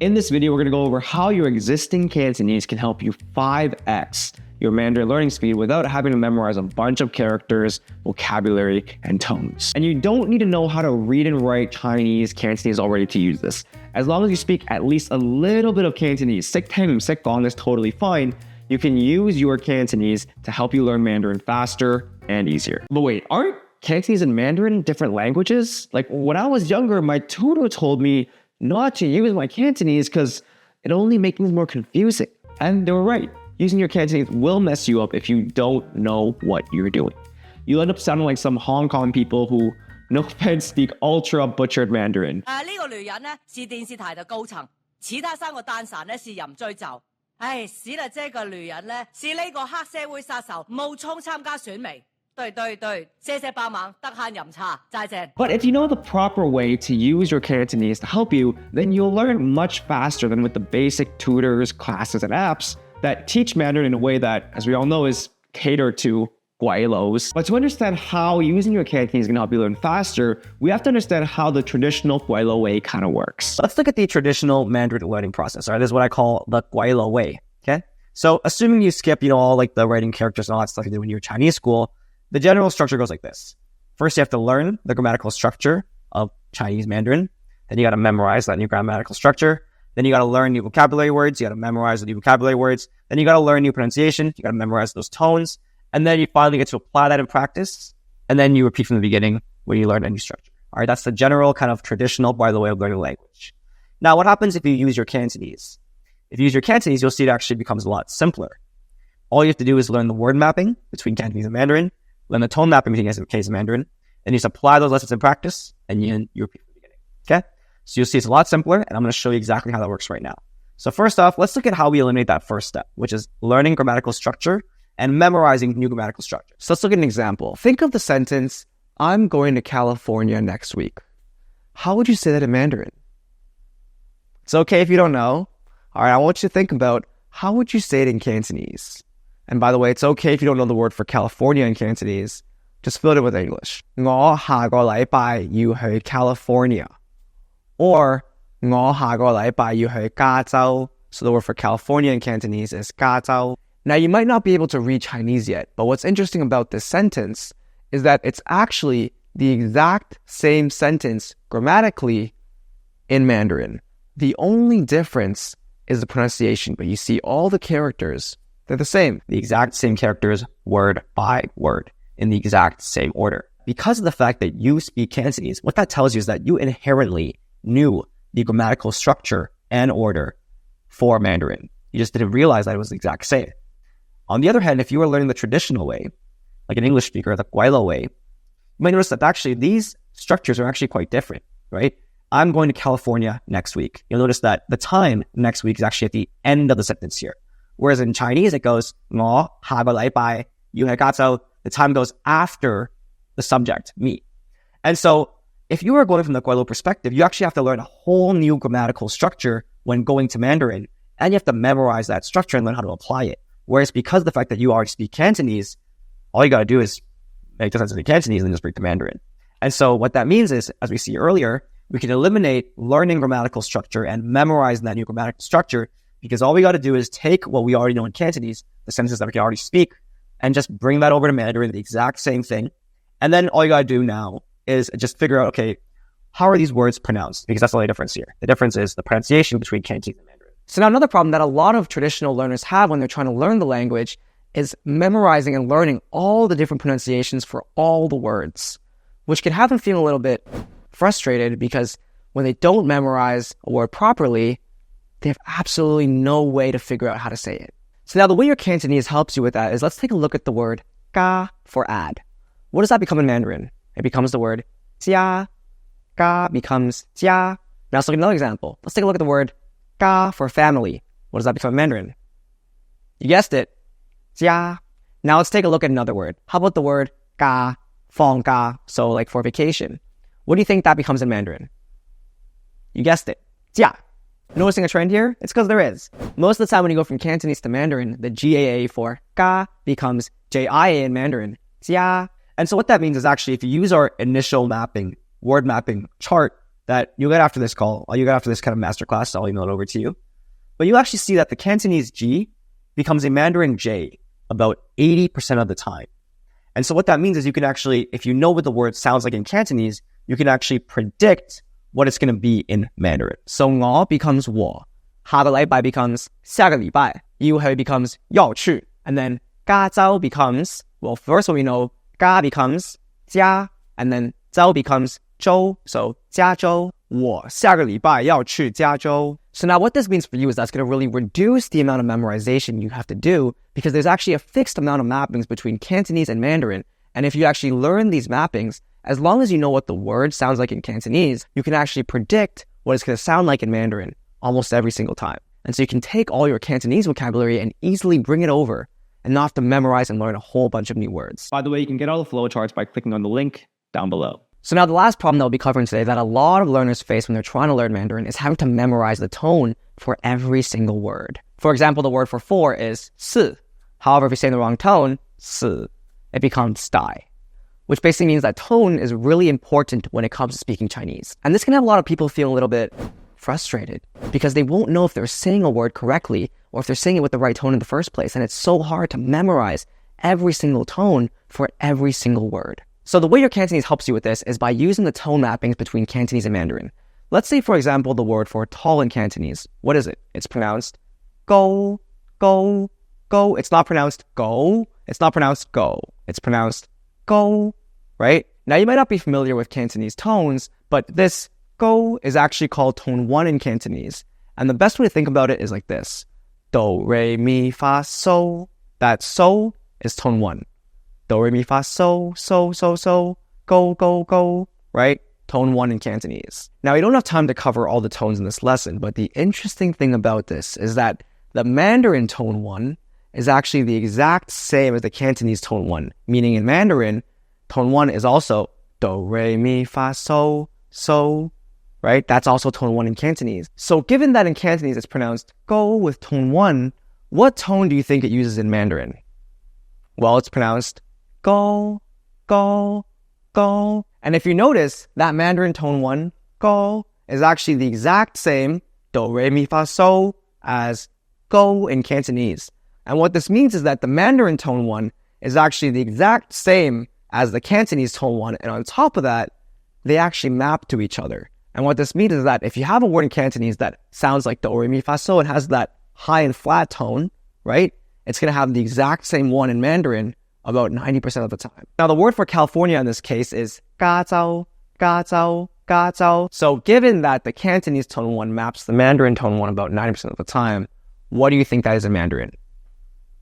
In this video, we're going to go over how your existing Cantonese can help you 5x your Mandarin learning speed without having to memorize a bunch of characters, vocabulary, and tones. And you don't need to know how to read and write Chinese, Cantonese already to use this. As long as you speak at least a little bit of Cantonese, Sik Teng, Sik Gong is totally fine. You can use your Cantonese to help you learn Mandarin faster and easier. But wait, aren't Cantonese and Mandarin different languages? Like when I was younger, my tutor told me not to use my Cantonese because it only makes things more confusing. And they were right. Using your Cantonese will mess you up if you don't know what you're doing. You'll end up sounding like some Hong Kong people who, no offense, speak ultra butchered Mandarin. 呢個女人呢是電視台的高層，其他三個蛋散呢是飲醉酒。唉，史麗姐個女人呢是呢個黑社會殺手，冒充參加選美。對，謝謝幫忙，得閒飲茶，再見。But if you know the proper way to use your Cantonese to help you, then you'll learn much faster than with the basic tutors, classes, and apps that teach Mandarin in a way that, as we all know, is catered to Guailos. But to understand how using your Cantonese can help you learn faster, we have to understand how the traditional Guailo way kind of works. Let's look at the traditional Mandarin learning process. All right, this is what I call the Guailo way. Okay, so assuming you skip, all like the writing characters and all that stuff you did when you were Chinese school, the general structure goes like this. First, you have to learn the grammatical structure of Chinese Mandarin. Then you got to memorize that new grammatical structure. Then you got to learn new vocabulary words. You got to memorize the new vocabulary words. Then you got to learn new pronunciation. You got to memorize those tones. And then you finally get to apply that in practice. And then you repeat from the beginning when you learn a new structure. All right, that's the general kind of traditional, by the way, of learning language. Now, what happens if you use your Cantonese? If you use your Cantonese, you'll see it actually becomes a lot simpler. All you have to do is learn the word mapping between Cantonese and Mandarin, learn the tone mapping between Cantonese and Mandarin, and you just apply those lessons in practice, and you repeat from the beginning. Okay? So you'll see it's a lot simpler, and I'm going to show you exactly how that works right now. So first off, let's look at how we eliminate that first step, which is learning grammatical structure and memorizing new grammatical structure. So let's look at an example. Think of the sentence, I'm going to California next week. How would you say that in Mandarin? It's okay if you don't know. All right, I want you to think about how would you say it in Cantonese? And by the way, it's okay if you don't know the word for California in Cantonese. Just fill it in with English. 我下個禮拜要去 California. Or 我下個禮拜要去加州. So the word for California in Cantonese is 加州. Now, you might not be able to read Chinese yet, but what's interesting about this sentence is that it's actually the exact same sentence grammatically in Mandarin. The only difference is the pronunciation, but you see all the characters, they're the same. The exact same characters, word by word, in the exact same order. Because of the fact that you speak Cantonese, what that tells you is that you inherently knew the grammatical structure and order for Mandarin. You just didn't realize that it was the exact same. On the other hand, if you were learning the traditional way, like an English speaker, the Guailo way, you might notice that actually these structures are actually quite different, right? I'm going to California next week. You'll notice that the time next week is actually at the end of the sentence here. Whereas in Chinese, it goes, 我下個禮拜要去加州. The time goes after the subject, me. And so if you are going from the Guailo perspective, you actually have to learn a whole new grammatical structure when going to Mandarin, and you have to memorize that structure and learn how to apply it. Whereas because of the fact that you already speak Cantonese, all you got to do is make the sentence in Cantonese and then just speak to Mandarin. And so what that means is, as we see earlier, we can eliminate learning grammatical structure and memorizing that new grammatical structure, because all we got to do is take what we already know in Cantonese, the sentences that we can already speak, and just bring that over to Mandarin, the exact same thing. And then all you got to do now is just figure out, okay, how are these words pronounced? Because that's the only difference here. The difference is the pronunciation between Cantonese and Mandarin. So now another problem that a lot of traditional learners have when they're trying to learn the language is memorizing and learning all the different pronunciations for all the words, which can have them feel a little bit frustrated because when they don't memorize a word properly, they have absolutely no way to figure out how to say it. So now the way your Cantonese helps you with that is, let's take a look at the word ga for add. What does that become in Mandarin? It becomes the word jia. Ga becomes jia. Now let's look at another example. Let's take a look at the word ga for family. What does that become in Mandarin? You guessed it, jia. Now let's take a look at another word. How about the word ga, fong ga, so like for vacation? What do you think that becomes in Mandarin? You guessed it, jia. Noticing a trend here? It's because there is. Most of the time when you go from Cantonese to Mandarin, the GAA for ga becomes JIA in Mandarin, jia. And so what that means is actually if you use our initial mapping, word mapping chart that you get after this call, or you get after this kind of masterclass, I'll email it over to you. But you actually see that the Cantonese G becomes a Mandarin J about 80% of the time. And so what that means is you can actually, if you know what the word sounds like in Cantonese, you can actually predict what it's going to be in Mandarin. So 我 becomes 我，下個禮拜 becomes 下個禮拜，要去 becomes 要去， and then 加州 becomes, well, first one we know 加 becomes 加, and then 州 becomes 州, so 加州，我下個禮拜要去加州。So now what this means for you is that's going to really reduce the amount of memorization you have to do because there's actually a fixed amount of mappings between Cantonese and Mandarin. And if you actually learn these mappings, as long as you know what the word sounds like in Cantonese, you can actually predict what it's going to sound like in Mandarin almost every single time. And so you can take all your Cantonese vocabulary and easily bring it over and not have to memorize and learn a whole bunch of new words. By the way, you can get all the flowcharts by clicking on the link down below. So now the last problem that we'll be covering today that a lot of learners face when they're trying to learn Mandarin is having to memorize the tone for every single word. For example, the word for 4 is 4. However, if you say in the wrong tone, 4, it becomes 呆, which basically means that tone is really important when it comes to speaking Chinese. And this can have a lot of people feel a little bit frustrated because they won't know if they're saying a word correctly or if they're saying it with the right tone in the first place. And it's so hard to memorize every single tone for every single word. So the way your Cantonese helps you with this is by using the tone mappings between Cantonese and Mandarin. Let's say, for example, the word for tall in Cantonese. What is it? It's pronounced go, go, go. It's not pronounced go. It's not pronounced go. It's pronounced go, right? Now, you might not be familiar with Cantonese tones, but this go is actually called tone 1 in Cantonese. And the best way to think about it is like this. Do, re, mi, fa, so. That so is tone 1. Do, re, mi, fa, so, go, go, go, right? Tone 1 in Cantonese. Now, we don't have time to cover all the tones in this lesson, but the interesting thing about this is that the Mandarin tone 1 is actually the exact same as the Cantonese tone 1, meaning in Mandarin, tone 1 is also do, re, mi, fa, so, right? That's also tone 1 in Cantonese. So given that in Cantonese it's pronounced go with tone 1, what tone do you think it uses in Mandarin? Well, it's pronounced go, go, go. And if you notice, that Mandarin tone 1, go, is actually the exact same do, re, mi, fa, so as go in Cantonese. And what this means is that the Mandarin tone 1 is actually the exact same as the Cantonese tone 1. And on top of that, they actually map to each other. And what this means is that if you have a word in Cantonese that sounds like do, re, mi, fa, so and has that high and flat tone, right? It's going to have the exact same one in Mandarin about 90% of the time. Now, the word for California in this case is ga zao, ga zao, ga zao. So given that the Cantonese tone 1 maps the Mandarin tone 1 about 90% of the time, what do you think that is in Mandarin?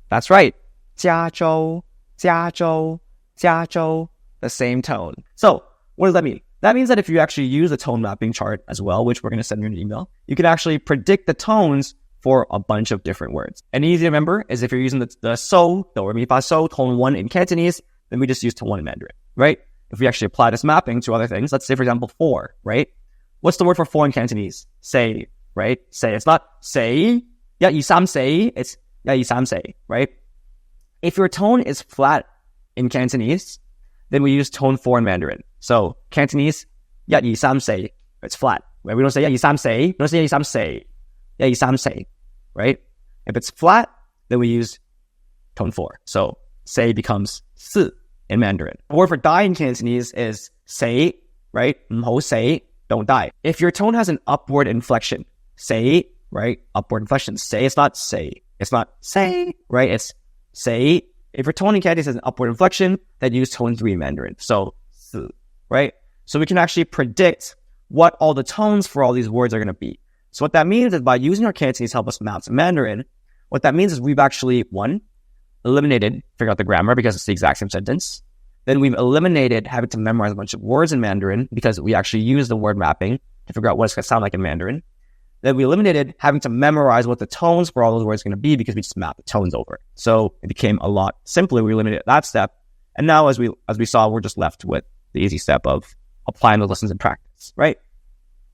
That's right. Jiazhou, jiazhou, jiazhou, the same tone. So what does that mean? That means that if you actually use a tone mapping chart as well, which we're going to send you an email, you can actually predict the tones for a bunch of different words. And easy to remember is if you're using the so, do, re, mi, fa, so, tone 1 in Cantonese, then we just use tone 1 in Mandarin, right? If we actually apply this mapping to other things, let's say, for example, 4, right? What's the word for 4 in Cantonese? Say, right? Say. It's not say, ya yi sam say, it's ya yi sam say, right? If your tone is flat in Cantonese, then we use tone 4 in Mandarin. So Cantonese, ya yi sam say, it's flat. Right? We don't say ya yi sam say, we don't say ya yi sam say, ya yi sam say, right? If it's flat, then we use tone 4. So say becomes si in Mandarin. The word for die in Cantonese is say, right? Mho say, don't die. If your tone has an upward inflection, say, right? Upward inflection. Say, it's not say. It's not say, right? It's say. If your tone in Cantonese has an upward inflection, then use tone 3 in Mandarin. So, si, right? So we can actually predict what all the tones for all these words are going to be. So what that means is by using our Cantonese to help us map to Mandarin, what that means is we've actually, 1, eliminated, figure out the grammar because it's the exact same sentence. Then we've eliminated having to memorize a bunch of words in Mandarin because we actually use the word mapping to figure out what it's going to sound like in Mandarin. Then we eliminated having to memorize what the tones for all those words are going to be because we just mapped the tones over. So it became a lot simpler. We eliminated that step. And now as we saw, we're just left with the easy step of applying those lessons in practice, right?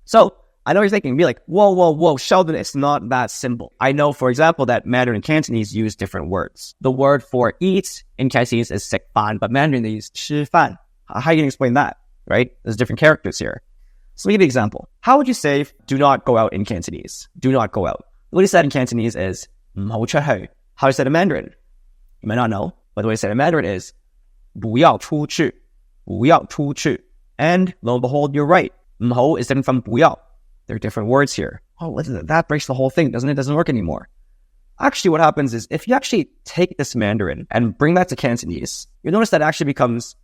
So I know you're thinking, be like, whoa, Sheldon, it's not that simple. I know, for example, that Mandarin and Cantonese use different words. The word for eat in Cantonese is sek fan, but Mandarin they use shi fan. How are you going to explain that, right? There's different characters here. So let me give you an example. How would you say do not go out in Cantonese? Do not go out. What you said in Cantonese is 唔好出去. How do you say it in Mandarin? You might not know, but the way you say it in Mandarin is 不要出去,不要出去. And lo and behold, you're right. 唔好 is different from 不要. They're different words here. Oh, that breaks the whole thing, doesn't it? It doesn't work anymore. Actually, what happens is if you actually take this Mandarin and bring that to Cantonese, you'll notice that it actually becomes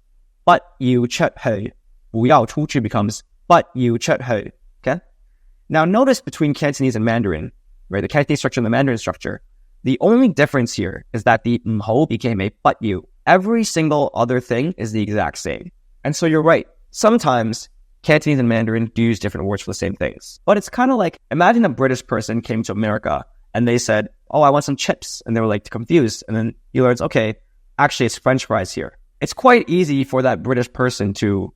不要出去,不要出去 becomes 不要出去. Okay? Now notice between Cantonese and Mandarin, right? The Cantonese structure and the Mandarin structure, the only difference here is that the 唔好 became a 不要. Every single other thing is the exact same. And so you're right. Sometimes Cantonese and Mandarin do use different words for the same things. But it's kind of like, imagine a British person came to America and they said, oh, I want some chips. And they were like confused. And then he learns, okay, actually it's French fries here. It's quite easy for that British person to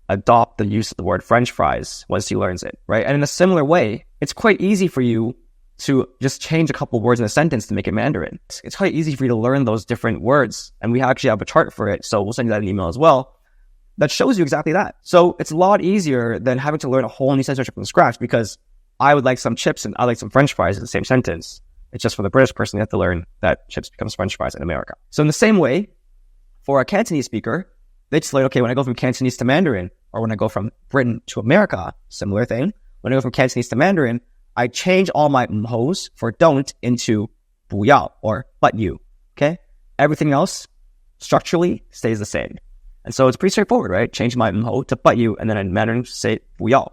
adopt the use of the word French fries once he learns it, right? And in a similar way, it's quite easy for you to just change a couple words in a sentence to make it Mandarin. It's quite easy for you to learn those different words. And we actually have a chart for it. So we'll send you that in an email as well. That shows you exactly that. So it's a lot easier than having to learn a whole new sentence from scratch because I would like some chips and I like some French fries in the same sentence. It's just for the British person, you have to learn that chips becomes French fries in America. So in the same way, for a Cantonese speaker, they just learn, okay, when I go from Cantonese to Mandarin, or when I go from Britain to America, similar thing. When I go from Cantonese to Mandarin, I change all my 唔好 for don't into 不要 or 不要. Okay? Everything else structurally stays the same. And so it's pretty straightforward, right? Change my 唔好 to 不要, and then in Mandarin say 不要.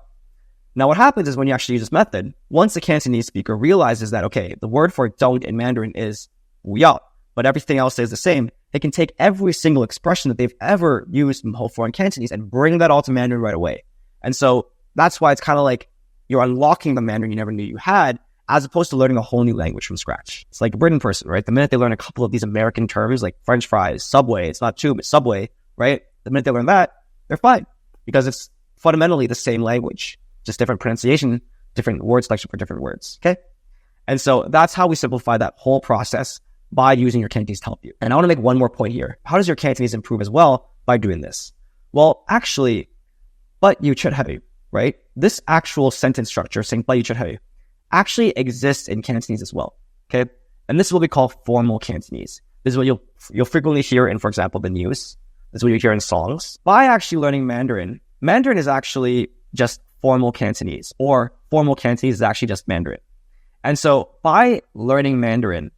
Now what happens is when you actually use this method, once the Cantonese speaker realizes that, okay, the word for don't in Mandarin is 不要, but everything else stays the same, they can take every single expression that they've ever used 唔好 for in Cantonese and bring that all to Mandarin right away. And so that's why it's kind of like you're unlocking the Mandarin you never knew you had, as opposed to learning a whole new language from scratch. It's like a Britain person, right? The minute they learn a couple of these American terms like French fries, Subway, it's not tube, it's Subway, right? The minute they learn that, they're fine because it's fundamentally the same language, just different pronunciation, different word selection for different words, okay? And so that's how we simplify that whole process by using your Cantonese to help you. And I want to make one more point here. How does your Cantonese improve as well by doing this? Well, actually, 不要出去, right? This actual sentence structure saying 不要出去 actually exists in Cantonese as well, okay? And this is what we call formal Cantonese. This is what you'll frequently hear in, for example, the news. This is what you hear in songs. By actually learning Mandarin, Mandarin is actually just formal Cantonese, or formal Cantonese is actually just Mandarin. And so by learning Mandarin,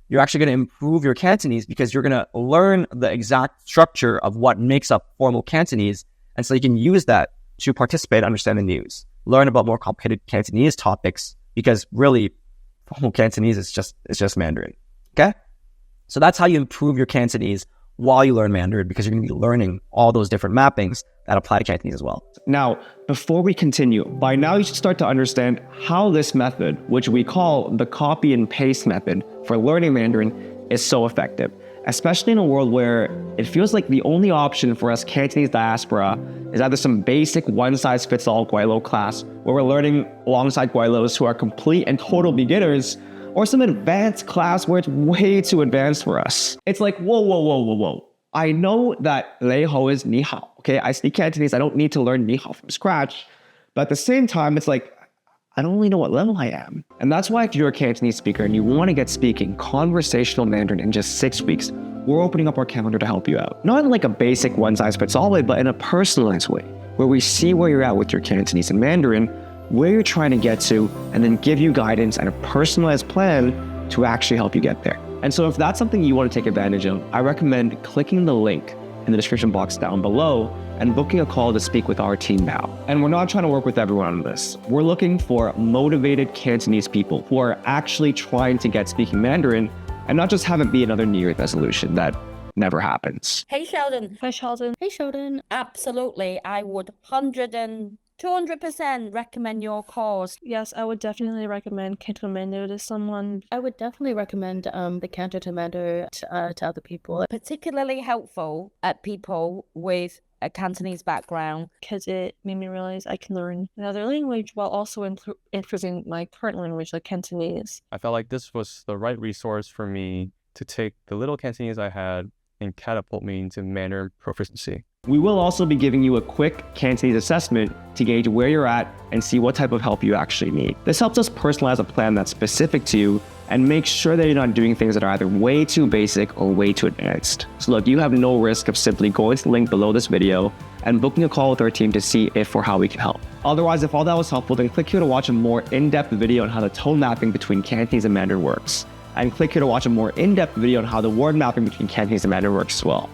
you're actually going to improve your Cantonese because you're going to learn the exact structure of what makes up formal Cantonese. And so you can use that to participate and understand the news. Learn about more complicated Cantonese topics because really formal Cantonese is just Mandarin. Okay? So that's how you improve your Cantonese while you learn Mandarin, because you're going to be learning all those different mappings that apply to Cantonese as well. Now, before we continue, by now you should start to understand how this method, which we call the copy and paste method for learning Mandarin, is so effective, especially in a world where it feels like the only option for us Cantonese diaspora is either some basic one-size-fits-all Guaylo class where we're learning alongside Guaylos who are complete and total beginners, or some advanced class where it's way too advanced for us. It's like, whoa. I know that 你好 is 你好, okay? I speak Cantonese, I don't need to learn 你好 from scratch. But at the same time, it's like, I don't really know what level I am. And that's why if you're a Cantonese speaker and you want to get speaking conversational Mandarin in just 6 weeks, we're opening up our calendar to help you out. Not in like a basic one-size-fits-all way, but in a personalized way, where we see where you're at with your Cantonese and Mandarin, where you're trying to get to, and then give you guidance and a personalized plan to actually help you get there. And so if that's something you want to take advantage of, I recommend clicking the link in the description box down below and booking a call to speak with our team now. And we're not trying to work with everyone on this. We're looking for motivated Cantonese people who are actually trying to get speaking Mandarin and not just have it be another New Year's resolution that never happens. Hey Sheldon. Hi, Sheldon. Hey Sheldon. Absolutely. I would 200% recommend your course. Yes, I would definitely recommend Cantonese and Mandarin to someone. I would definitely recommend the Cantonese and Mandarin to other people. Particularly helpful at people with a Cantonese background. Because it made me realize I can learn another language while also improving my current language, like Cantonese. I felt like this was the right resource for me to take the little Cantonese I had and catapult me into Mandarin proficiency. We will also be giving you a quick Cantonese assessment to gauge where you're at and see what type of help you actually need. This helps us personalize a plan that's specific to you and make sure that you're not doing things that are either way too basic or way too advanced. So look, you have no risk of simply going to the link below this video and booking a call with our team to see if or how we can help. Otherwise, if all that was helpful, then click here to watch a more in-depth video on how the tone mapping between Cantonese and Mandarin works. And click here to watch a more in-depth video on how the word mapping between Cantonese and Mandarin works as well.